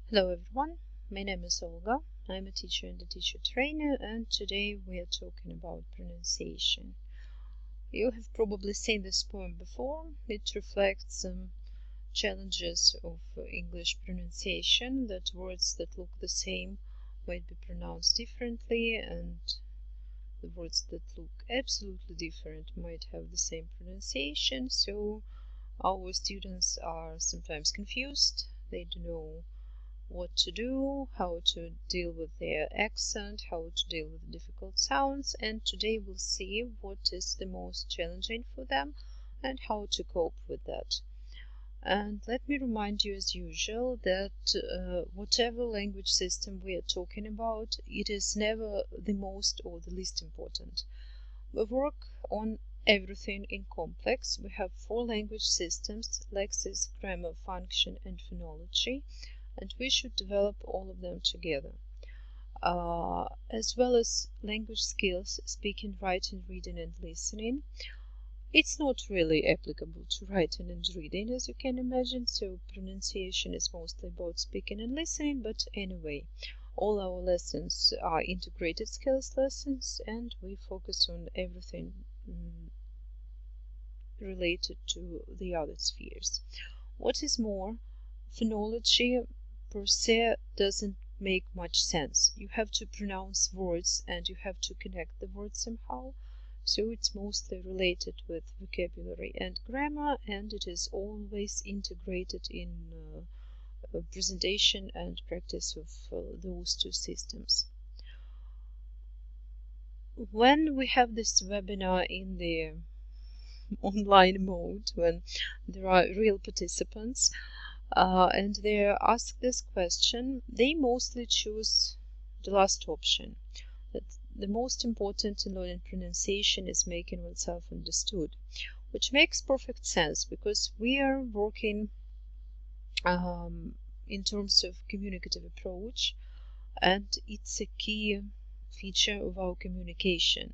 Hello everyone, my name is Olga. I'm a teacher and a teacher trainer, and today we are talking about pronunciation. You have probably seen this poem before. It reflects some challenges of English pronunciation, that words that look the same might be pronounced differently, and the words that look absolutely different might have the same pronunciation. So our students are sometimes confused. They don't know what to do, how to deal with their accent, how to deal with difficult sounds, and today we'll see what is the most challenging for them and how to cope with that. And let me remind you as usual that whatever language system we are talking about, it is never the most or the least important. We work on everything in complex. We have 4 language systems: lexis, grammar, function, and phonology, and we should develop all of them together. As well as language skills, speaking, writing, reading, and listening. It's not really applicable to writing and reading, as you can imagine, so pronunciation is mostly about speaking and listening, but anyway, all our lessons are integrated skills lessons, and we focus on everything related to the other spheres. What is more, phonology per se doesn't make much sense. You have to pronounce words and you have to connect the words somehow, so it's mostly related with vocabulary and grammar, and it is always integrated in presentation and practice of those 2 systems. When we have this webinar in the online mode, when there are real participants, and they are asked this question, they mostly choose the last option. That the most important in learning pronunciation is making oneself understood, which makes perfect sense because we are working in terms of communicative approach, and it's a key feature of our communication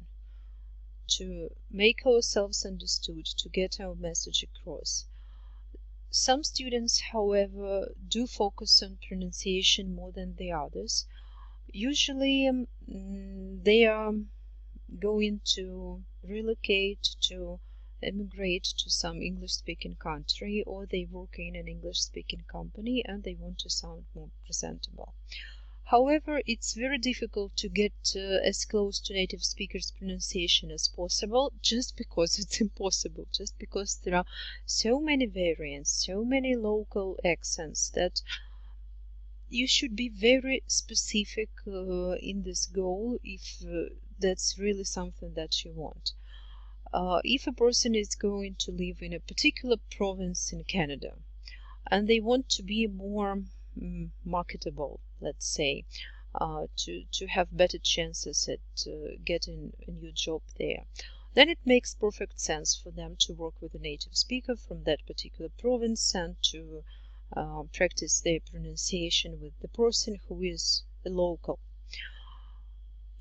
to make ourselves understood, to get our message across. Some students, however, do focus on pronunciation more than the others. Usually they are going to relocate, to emigrate to some English-speaking country, or they work in an English-speaking company and they want to sound more presentable. However, it's very difficult to get as close to native speakers' pronunciation as possible, just because it's impossible, just because there are so many variants, so many local accents, that you should be very specific in this goal if that's really something that you want. If a person is going to live in a particular province in Canada and they want to be more marketable, let's say, to have better chances at getting a new job there, then it makes perfect sense for them to work with a native speaker from that particular province and to practice their pronunciation with the person who is a local.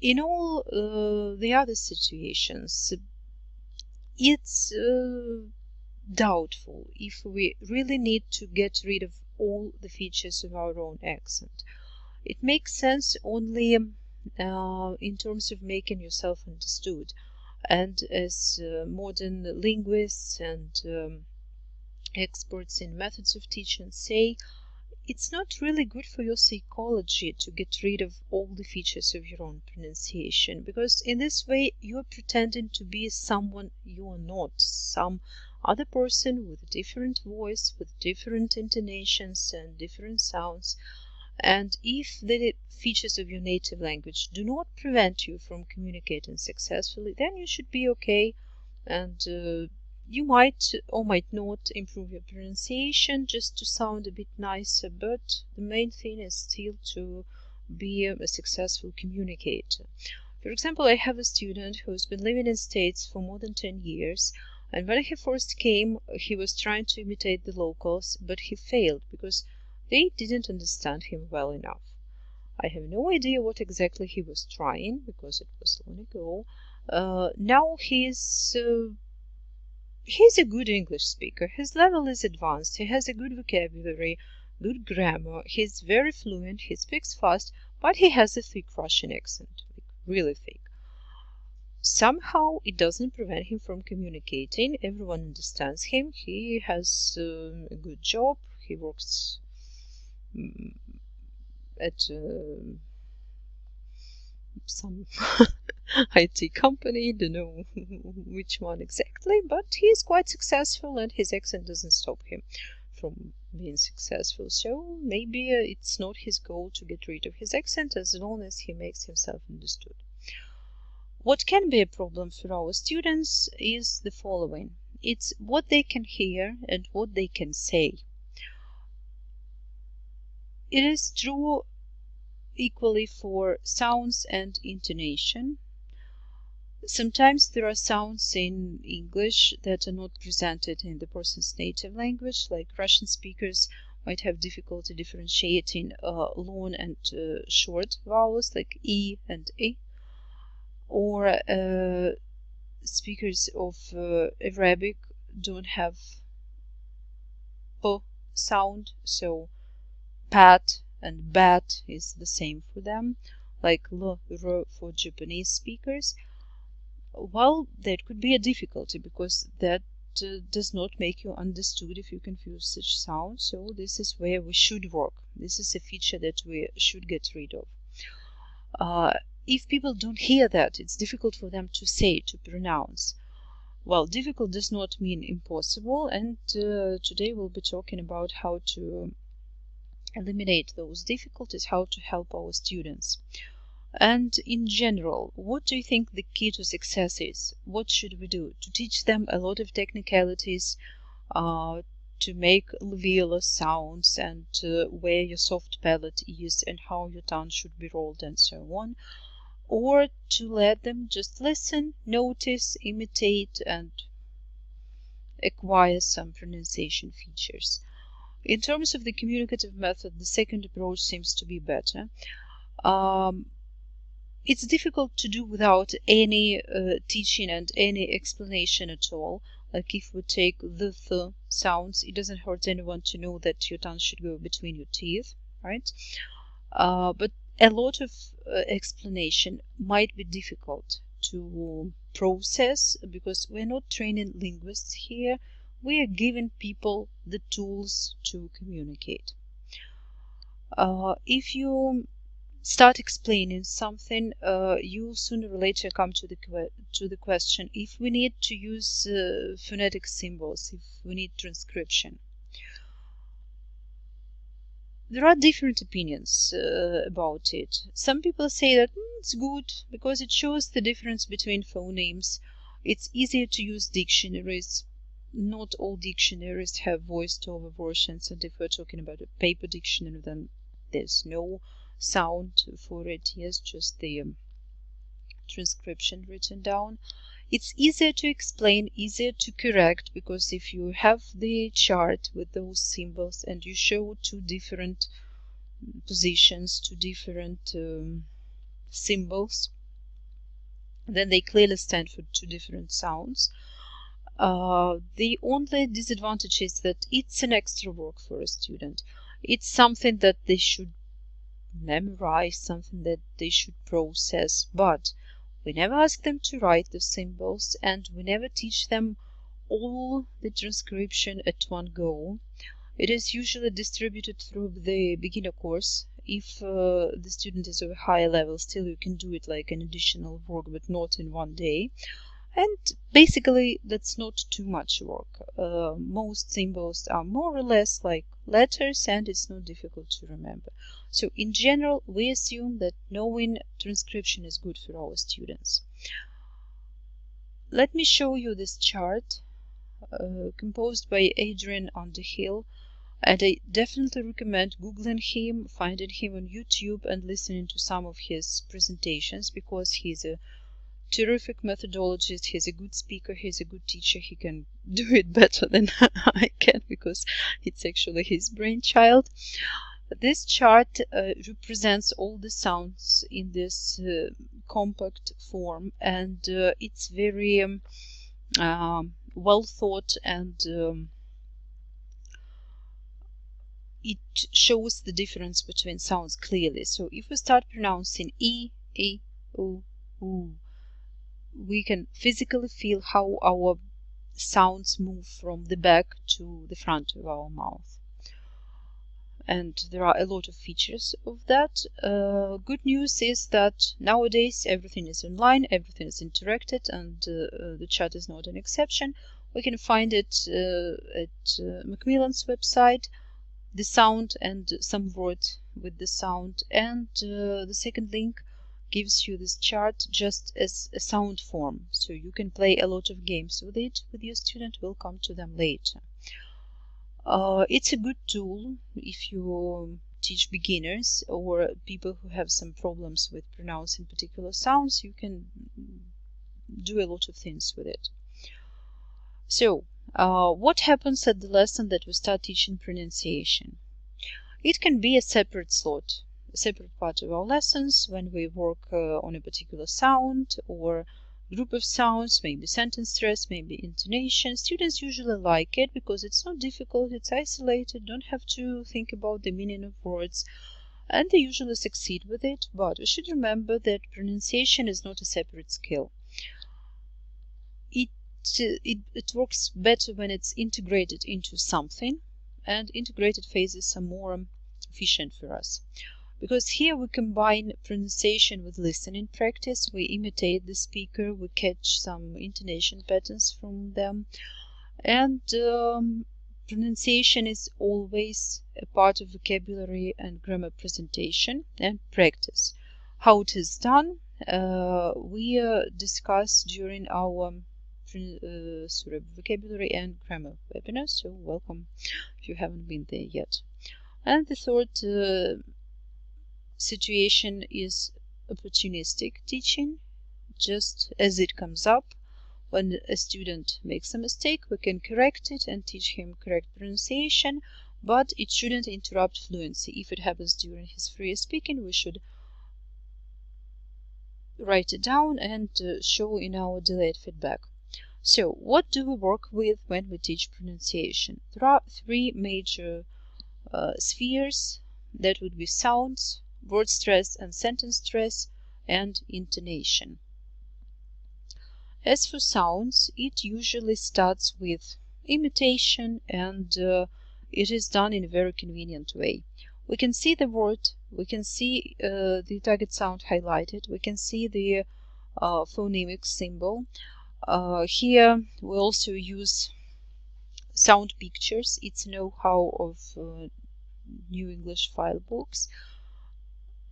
In all the other situations, it's doubtful if we really need to get rid of all the features of our own accent. It makes sense only in terms of making yourself understood. And as modern linguists and experts in methods of teaching say, it's not really good for your psychology to get rid of all the features of your own pronunciation, because in this way you are pretending to be someone you are not, some other person with a different voice, with different intonations and different sounds. And if the features of your native language do not prevent you from communicating successfully, then you should be okay, and you might or might not improve your pronunciation just to sound a bit nicer, but the main thing is still to be a successful communicator. For example, I have a student who's been living in States for more than 10 years, and when he first came, he was trying to imitate the locals, but he failed because they didn't understand him well enough. I have no idea what exactly he was trying, because it was long ago. Now he's a good English speaker. His level is advanced. He has a good vocabulary, good grammar, he's very fluent, he speaks fast, but he has a thick Russian accent, like really thick. Somehow it doesn't prevent him from communicating. Everyone understands him. He has a good job. He works mm, at some IT company, don't know which one exactly, but he's quite successful and his accent doesn't stop him from being successful. So maybe it's not his goal to get rid of his accent as long as he makes himself understood. What can be a problem for our students is the following. It's what they can hear and what they can say. It is true equally for sounds and intonation. Sometimes there are sounds in English that are not presented in the person's native language, like Russian speakers might have difficulty differentiating long and short vowels like E and I, or speakers of Arabic don't have P sound, so pat and bat is the same for them, like L, R for Japanese speakers. Well, that could be a difficulty because that does not make you understood if you confuse such sounds. So this is where we should work. This is a feature that we should get rid of. If people don't hear that, it's difficult for them to say, to pronounce. Well, difficult does not mean impossible, and today we'll be talking about how to eliminate those difficulties, how to help our students. And in general, what do you think the key to success is? What should we do? To teach them a lot of technicalities, to make alveolar sounds and where your soft palate is and how your tongue should be rolled and so on? Or to let them just listen, notice, imitate, and acquire some pronunciation features? In terms of the communicative method, the second approach seems to be better. It's difficult to do without any teaching and any explanation at all. Like if we take the th sounds, it doesn't hurt anyone to know that your tongue should go between your teeth, right? But a lot of explanation might be difficult to process because we're not training linguists here. We are giving people the tools to communicate. If you start explaining something, you sooner or later come to the question if we need to use phonetic symbols, if we need transcription. There are different opinions about it. Some people say that it's good because it shows the difference between phonemes. It's easier to use dictionaries. Not all dictionaries have voiced-over versions, and if we're talking about a paper dictionary, then there's no sound for it. Yes, just the transcription written down. It's easier to explain, easier to correct, because if you have the chart with those symbols and you show two different positions, two different symbols, then they clearly stand for two different sounds. The only disadvantage is that it's an extra work for a student. It's something that they should memorize, something that they should process, but we never ask them to write the symbols and we never teach them all the transcription at one go. It is usually distributed through the beginner course. If the student is of a higher level, still you can do it like an additional work, but not in one day. And basically that's not too much work. Most symbols are more or less like letters and it's not difficult to remember. So in general, we assume that knowing transcription is good for our students. Let me show you this chart composed by Adrian Underhill, and I definitely recommend googling him, finding him on YouTube and listening to some of his presentations because he's a terrific methodologist, he's a good speaker, he's a good teacher. He can do it better than I can because it's actually his brainchild. This chart represents all the sounds in this compact form, and it's very well thought and it shows the difference between sounds clearly. So if we start pronouncing E, O, U, we can physically feel how our sounds move from the back to the front of our mouth. And there are a lot of features of that. Good news is that nowadays everything is online, everything is interacted, and the chat is not an exception. We can find it at Macmillan's website, the sound and some word with the sound, and the second link gives you this chart just as a sound form, so you can play a lot of games with it with your student. We'll come to them later. It's a good tool if you teach beginners or people who have some problems with pronouncing particular sounds. You can do a lot of things with it. So, what happens at the lesson that we start teaching pronunciation? It can be a separate slot, a separate part of our lessons when we work on a particular sound or group of sounds, maybe sentence stress, maybe intonation. Students usually like it because it's not difficult, it's isolated, don't have to think about the meaning of words, and they usually succeed with it. But we should remember that pronunciation is not a separate skill. It works better when it's integrated into something, and integrated phases are more efficient for us. Because here we combine pronunciation with listening practice. We imitate the speaker, we catch some intonation patterns from them, and pronunciation is always a part of vocabulary and grammar presentation and practice. How it is done, we discuss during our vocabulary and grammar webinar, so welcome if you haven't been there yet. And the third situation is opportunistic teaching. Just as it comes up, when a student makes a mistake, we can correct it and teach him correct pronunciation, but it shouldn't interrupt fluency. If it happens during his free speaking, we should write it down and show in our delayed feedback. So, what do we work with when we teach pronunciation? There are three major spheres. That would be sounds, word stress and sentence stress, and intonation. As for sounds, it usually starts with imitation, and it is done in a very convenient way. We can see the word, we can see the target sound highlighted, we can see the phonemic symbol. Here we also use sound pictures. It's know-how of New English file books.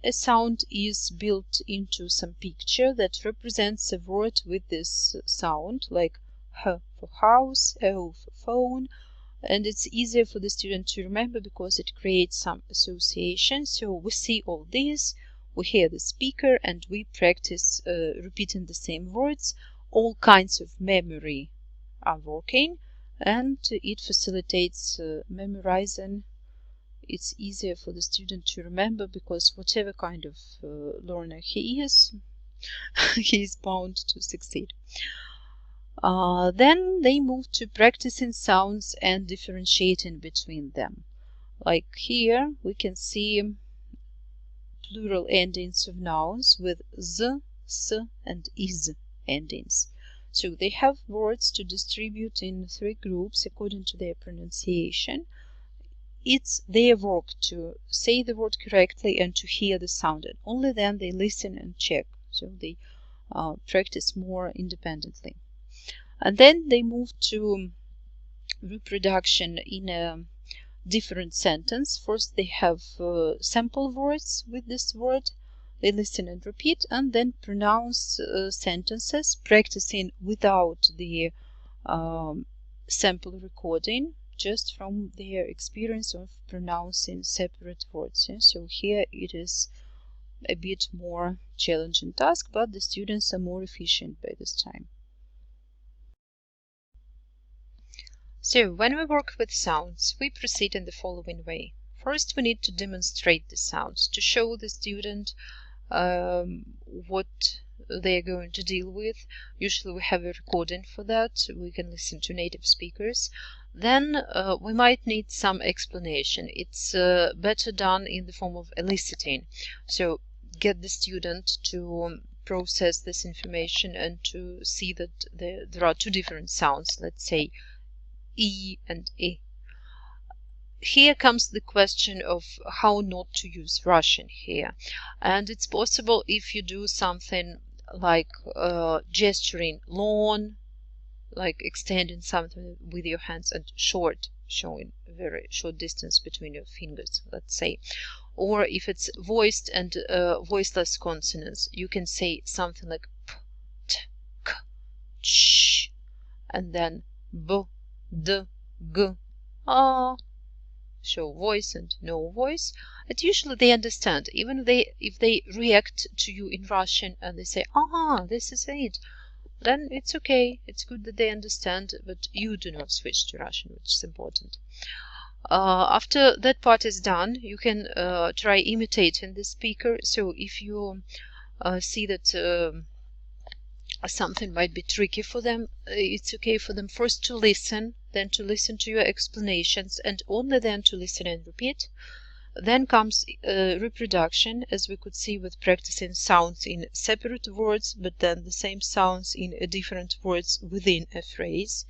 A sound is built into some picture that represents a word with this sound, like H for house, O for phone, and it's easier for the student to remember because it creates some association. So we see all this, we hear the speaker, and we practice repeating the same words. All kinds of memory are working, and it facilitates memorizing. It's easier for the student to remember because whatever kind of learner he is, he is bound to succeed. Then they move to practicing sounds and differentiating between them. Like here, we can see plural endings of nouns with z, s, and is endings. So they have words to distribute in three groups according to their pronunciation. It's their work to say the word correctly and to hear the sound, and only then they listen and check. So they practice more independently. And then they move to reproduction in a different sentence. First they have sample words with this word. They listen and repeat, and then pronounce sentences, practicing without the sample recording, just from their experience of pronouncing separate words. Yeah? So here it is a bit more challenging task, but the students are more efficient by this time. So when we work with sounds, we proceed in the following way. First, we need to demonstrate the sounds to show the student what they're going to deal with. Usually we have a recording for that. We can listen to native speakers. then we might need some explanation. It's better done in the form of eliciting. So get the student to process this information and to see that there are two different sounds, let's say E and E. Here comes the question of how not to use Russian here. And it's possible if you do something like gesturing long, like extending something with your hands, and short, showing a very short distance between your fingers, let's say. Or if it's voiced and voiceless consonants, you can say something like p, t, k, ch, and then b, d, g, a. Show voice and no voice, and usually they understand. Even if they react to you in Russian and they say, "Ah, this is it," then it's okay. It's good that they understand, but you do not switch to Russian, which is important. After that part is done, you can try imitating the speaker. So if you see that something might be tricky for them, it's okay for them first to listen, then to listen to your explanations, and only then to listen and repeat. Then comes reproduction, as we could see with practicing sounds in separate words, but then the same sounds in different words within a phrase.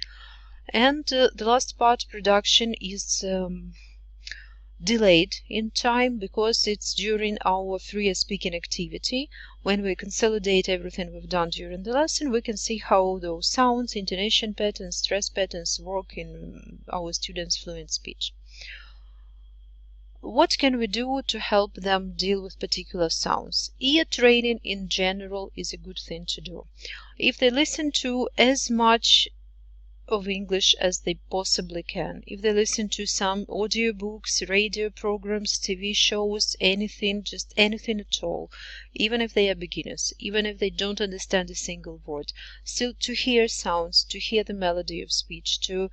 And the last part, production, is delayed in time because it's during our freer speaking activity. When we consolidate everything we've done during the lesson, we can see how those sounds, intonation patterns, stress patterns work in our students' fluent speech. What can we do to help them deal with particular sounds? Ear training in general is a good thing to do. If they listen to as much of English as they possibly can, if they listen to some audiobooks, radio programs, TV shows, anything, just anything at all, even if they are beginners, even if they don't understand a single word, still to hear sounds, to hear the melody of speech, to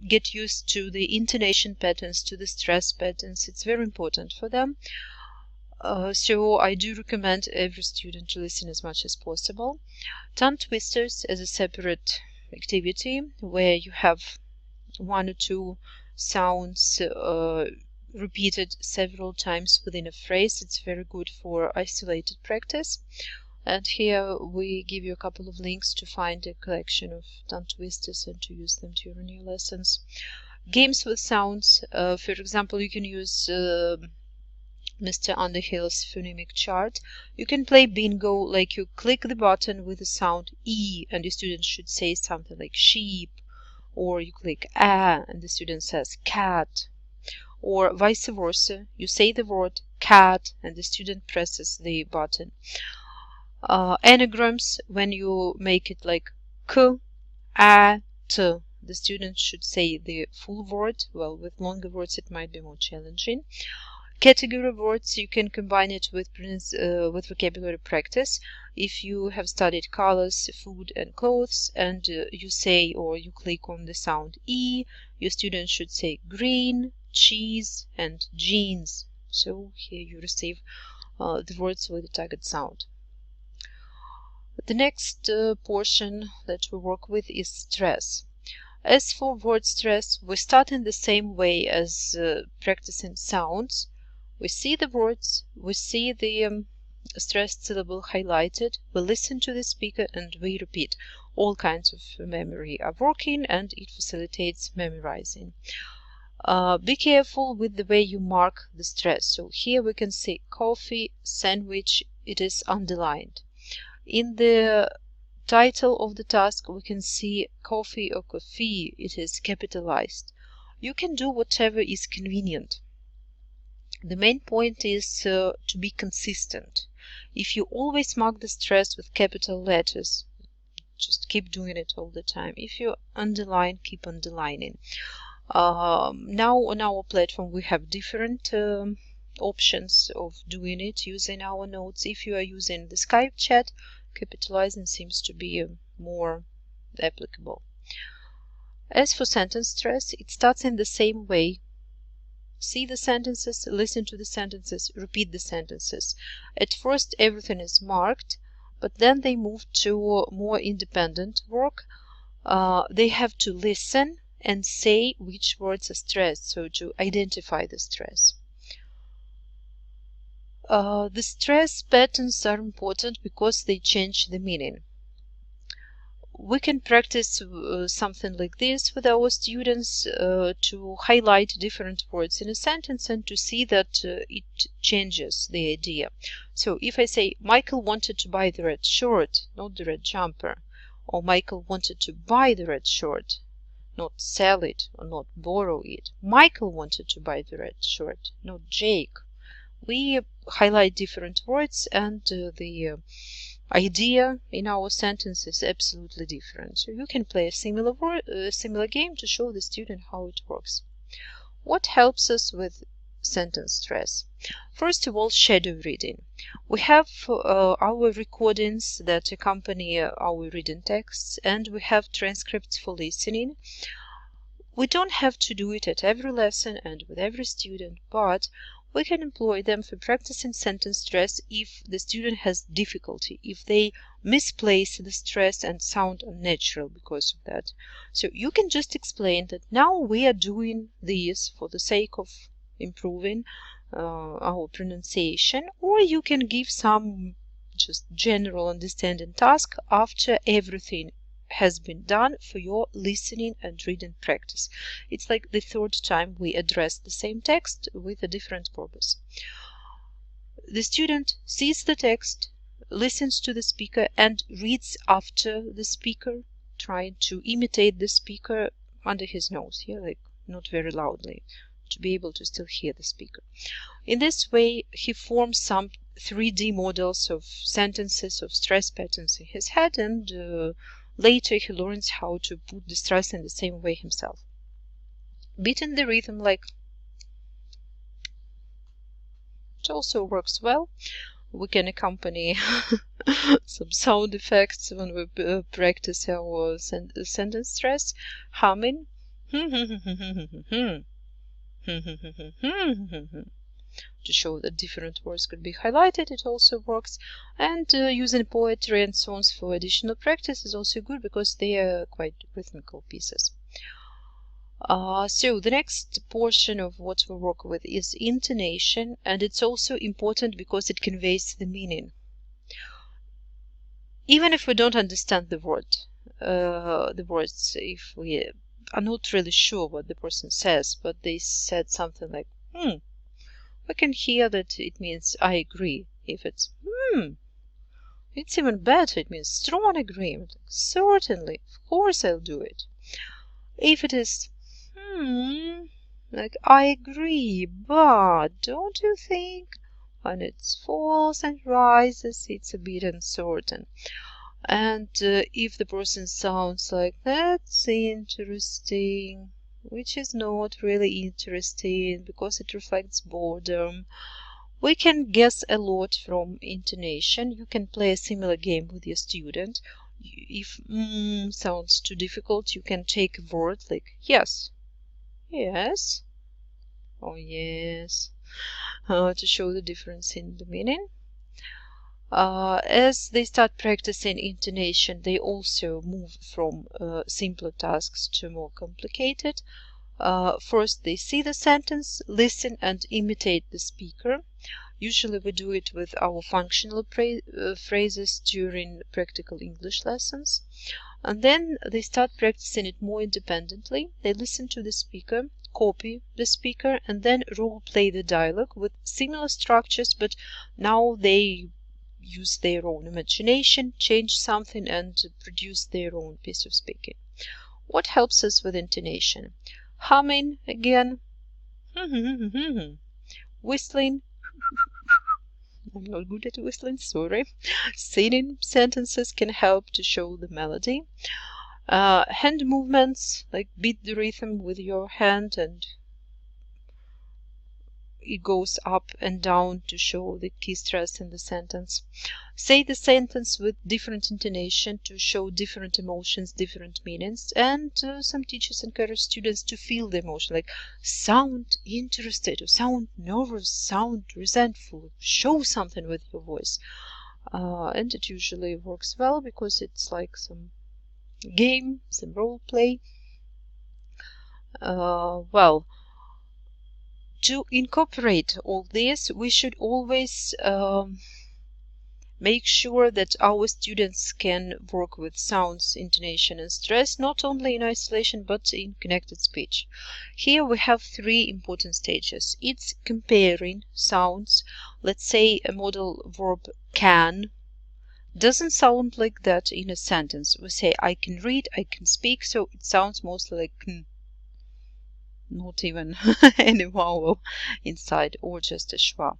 get used to the intonation patterns, to the stress patterns, it's very important for them. So I do recommend every student to listen as much as possible. Tongue twisters as a separate activity where you have one or two sounds repeated several times within a phrase. It's very good for isolated practice. And here we give you a couple of links to find a collection of tongue twisters and to use them during your lessons. Games with sounds. For example, you can use Mr. Underhill's phonemic chart. You can play bingo, like you click the button with the sound E and the student should say something like sheep, or you click A and the student says cat, or vice versa. You say the word cat and the student presses the button. Anagrams, when you make it like K, A, T, the student should say the full word. Well, with longer words it might be more challenging. Category words, you can combine it with vocabulary practice. If you have studied colors, food and clothes, and you say or you click on the sound E, your student should say green, cheese and jeans. So here you receive the words with the target sound. The next portion that we work with is stress. As for word stress, we start in the same way as practicing sounds. We see the words, we see the stressed syllable highlighted, we listen to the speaker and we repeat. All kinds of memory are working and it facilitates memorizing. Be careful with the way you mark the stress. So here we can see coffee, sandwich, it is underlined. In the title of the task we can see coffee or coffee, it is capitalized. You can do whatever is convenient. The main point is to be consistent. If you always mark the stress with capital letters, just keep doing it all the time. If you underline, keep underlining. Now on our platform we have different options of doing it using our notes. If you are using the Skype chat, capitalizing seems to be more applicable. As for sentence stress, it starts in the same way. See the sentences, listen to the sentences, repeat the sentences. At first everything is marked, but then they move to more independent work. they have to listen and say which words are stressed, so to identify the stress. The stress patterns are important because they change the meaning. We can practice something like this with our students to highlight different words in a sentence and to see that it changes the idea. So if I say Michael wanted to buy the red shirt, not the red jumper, or Michael wanted to buy the red shirt, not sell it or not borrow it. Michael wanted to buy the red shirt, not Jake. We highlight different words and the idea in our sentence is absolutely different. So you can play a similar game to show the student how it works. What helps us with sentence stress? First of all, shadow reading. We have our recordings that accompany our reading texts, and we have transcripts for listening. We don't have to do it at every lesson and with every student, but we can employ them for practicing sentence stress if the student has difficulty, if they misplace the stress and sound unnatural because of that. So you can just explain that now we are doing this for the sake of improving our pronunciation, or you can give some just general understanding task after everything has been done for your listening and reading practice. It's like the third time we address the same text with a different purpose. The student sees the text, listens to the speaker, and reads after the speaker, trying to imitate the speaker under his nose, like not very loudly, to be able to still hear the speaker. In this way, he forms some 3D models of sentences, of stress patterns in his head, and later he learns how to put the stress in the same way himself. Beating the rhythm like it also works well. We can accompany some sound effects when we practice our sentence stress, humming to show that different words could be highlighted. It also works, and using poetry and songs for additional practice is also good because they are quite rhythmical pieces. So the next portion of what we work with is intonation, and it's also important because it conveys the meaning. Even if we don't understand the words, if we are not really sure what the person says, but they said something like, we can hear that it means I agree. If it's, it's even better, it means strong agreement. Certainly, of course I'll do it. If it is, like I agree, but don't you think? When it falls and rises, it's a bit uncertain. And if the person sounds like that's interesting, which is not really interesting because it reflects boredom, we can guess a lot from intonation. You can play a similar game with your student. If sounds too difficult, you can take a word like yes, yes, oh yes, to show the difference in the meaning. As they start practicing intonation, they also move from simpler tasks to more complicated. First, they see the sentence, listen, and imitate the speaker. Usually we do it with our functional phrases during practical English lessons. And then they start practicing it more independently. They listen to the speaker, copy the speaker, and then role play the dialogue with similar structures, but now they use their own imagination, change something, and produce their own piece of speaking. What helps us with intonation? Humming again, whistling. I'm not good at whistling, sorry. Singing sentences can help to show the melody. Hand movements, like beat the rhythm with your hand and it goes up and down to show the key stress in the sentence. Say the sentence with different intonation to show different emotions, different meanings, and some teachers encourage students to feel the emotion, like sound interested or sound nervous, sound resentful, show something with your voice. And it usually works well because it's like some game, some role play. Well, to incorporate all this, we should always make sure that our students can work with sounds, intonation, and stress, not only in isolation but in connected speech. Here we have three important stages. It's comparing sounds. Let's say a modal verb can doesn't sound like that in a sentence. We say I can read, I can speak, so it sounds mostly like can, not even any vowel inside, or just a schwa.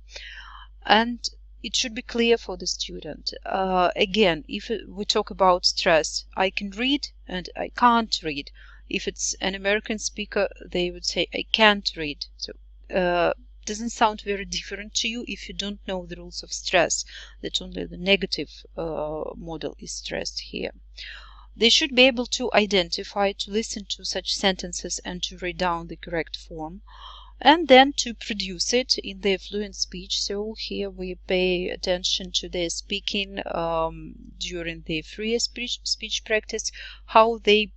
And it should be clear for the student. Again, if we talk about stress, I can read and I can't read. If it's an American speaker, they would say I can't read. So doesn't sound very different to you if you don't know the rules of stress, that only the negative model is stressed here. They should be able to identify, to listen to such sentences and to write down the correct form, and then to produce it in their fluent speech. So here we pay attention to their speaking during the free speech practice, how they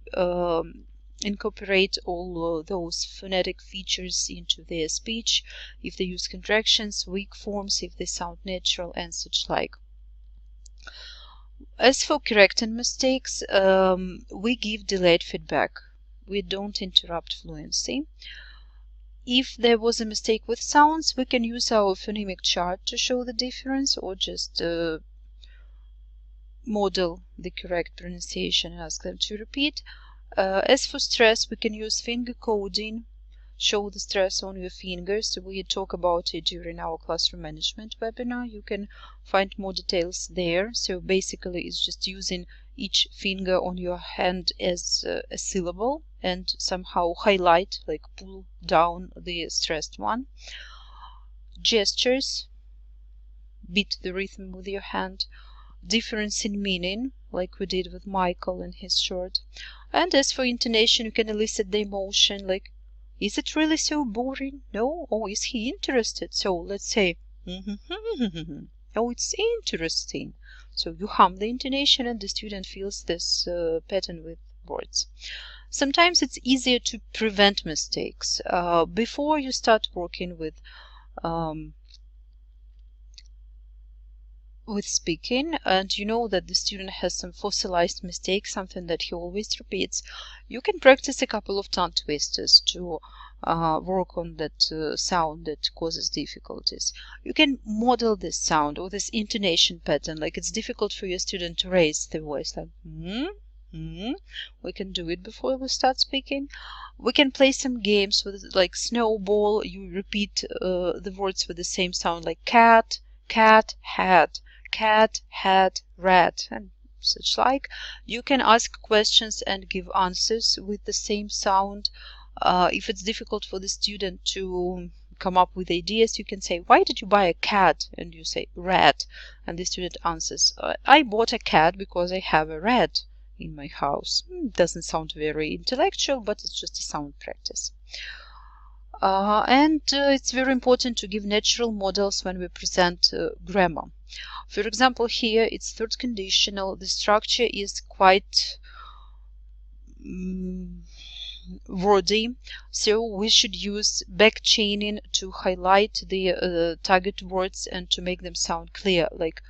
incorporate all those phonetic features into their speech, if they use contractions, weak forms, if they sound natural, and such like. As for correcting mistakes, we give delayed feedback. We don't interrupt fluency. If there was a mistake with sounds, we can use our phonemic chart to show the difference, or just model the correct pronunciation and ask them to repeat. As for stress, we can use finger coding, show the stress on your fingers. We talk about it during our classroom management webinar. You can find more details there. So basically it's just using each finger on your hand as a syllable and somehow highlight, like pull down the stressed one. Gestures, beat the rhythm with your hand. Difference in meaning, like we did with Michael in his short. And as for intonation, you can elicit the emotion, like, is it really so boring? No? Or is he interested? So let's say, oh, it's interesting. So you hum the intonation and the student feels this pattern with words. Sometimes it's easier to prevent mistakes. Before you start working with speaking, and you know that the student has some fossilized mistakes, something that he always repeats, you can practice a couple of tongue twisters to work on that sound that causes difficulties. You can model this sound or this intonation pattern, like it's difficult for your student to raise the voice, like we can do it before we start speaking. We can play some games with like snowball. You repeat the words with the same sound, like cat, cat, hat, cat, hat, rat, and such like. You can ask questions and give answers with the same sound. If it's difficult for the student to come up with ideas, you can say, why did you buy a cat? And you say rat, and the student answers, I bought a cat because I have a rat in my house. Doesn't sound very intellectual, but it's just a sound practice. And it's very important to give natural models when we present grammar. For example, here it's third conditional. The structure is quite wordy, so we should use back chaining to highlight the target words and to make them sound clear. Like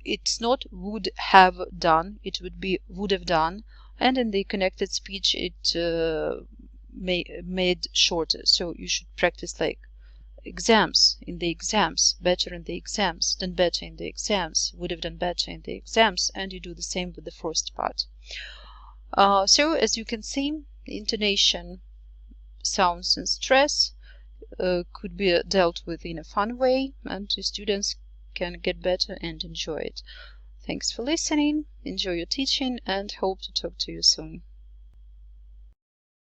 it's not would have done, it would be would have done, and in the connected speech it made shorter. So you should practice like exams, in the exams, better in the exams, done better in the exams, would have done better in the exams, and you do the same with the first part. So as you can see, intonation, sounds, and stress could be dealt with in a fun way, and your students can get better and enjoy it. Thanks for listening, enjoy your teaching, and hope to talk to you soon.